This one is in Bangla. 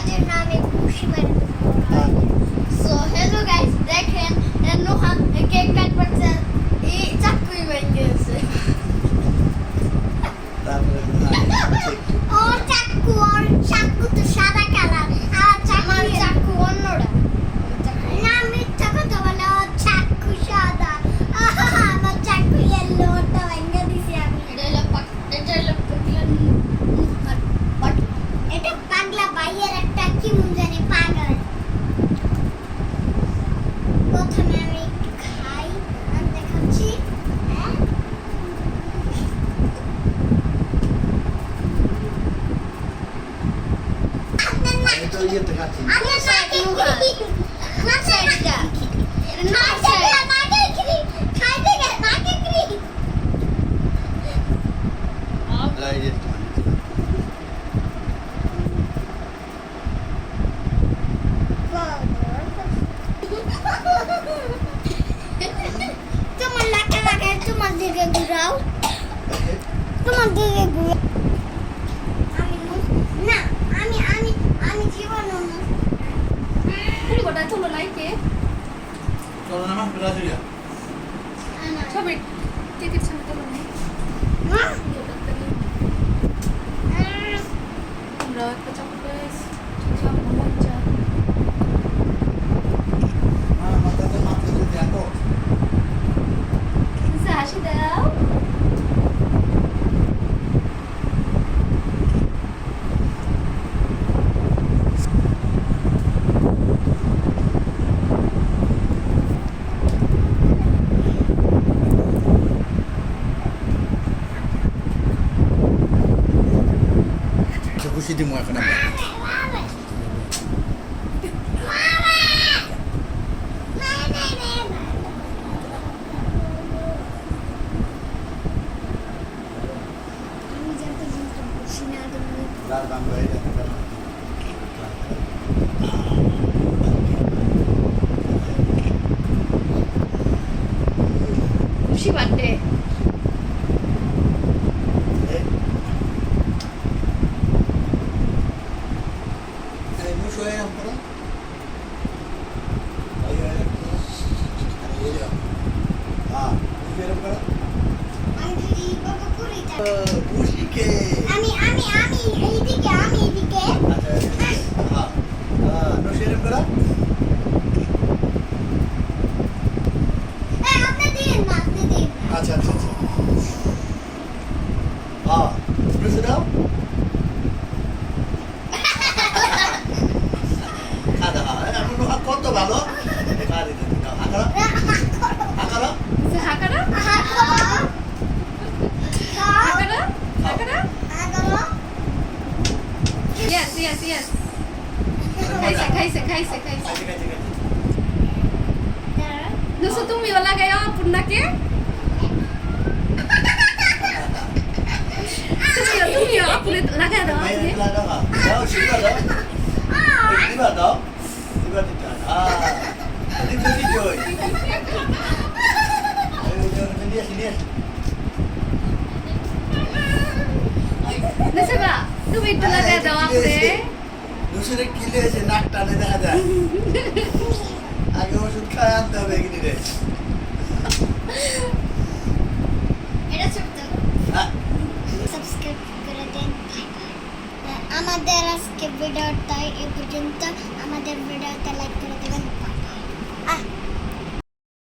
জন্য আমি খুশি মানে সো হ্যালো গাইস দেখেন নোহান কেক কাটবার এই চাকুই ভেঙে গেছে ওর চাকু তো সাদা কালার আর চাকু অন্যটা না মিথ্যা কথা বলে ওর চাকু সাদা আমার চাকু ইয়েলো ওটা ভেঙে দিছি আমি এটা পাগলা ভাইয়ের একটা কি মন জানি পাগল প্রথমে আমি একটু খাই আর দেখাচ্ছি হ্যাঁ তোমার লাগা লাগা তোমার দিকে ঘুরাও তোমার দিকে ঘুরাও না আমি জীবন গোটা চলো লাইকে চলো না ব্রাজিলিয়া সবাই কেকের সামনে চলো না আমরা একটা চকলেট মজা মাথাতে মাথাতে দেখো হাসি দাও খুশি দিমু এখন আমরা লাল বাংলা এটা খুশি বার্থডে এই মুশো এরকম করো আই আই হ্যাঁ এরকম করো খুশিকে আমি এইদিকে আচ্ছা হ্যাঁ নুশো এরকম করো আপনি দিন না আপনি দিন আচ্ছা আচ্ছা আচ্ছা হ্যাঁ নুশো দাও খাদা আমি কত ভালো খা দিতে দাও আকারা আকারা হাকারা হাকারা হাকারা yes খাইছে আচ্ছা আচ্ছা নুসু তুমিও লাগাইও পুন্নাকে তুমিও আপুরে লাগাই দাও আজকে দাও শিবা দাও শিবা দাও শিবা দিতে এদিকে দিতে হয় নুসুবা তুমি একটু লাগাই দাও আপুরে দুসরে কিলে আছে নাক টানে দেখা যায় আগে ওষুধ খায় আনতে হবে এগিয়ে রে এটা ছোট সাবস্ক্রাইব করে দেন আমাদের আজকে ভিডিওটা এই পর্যন্ত আমাদের ভিডিওতে লাইক করে দেবেন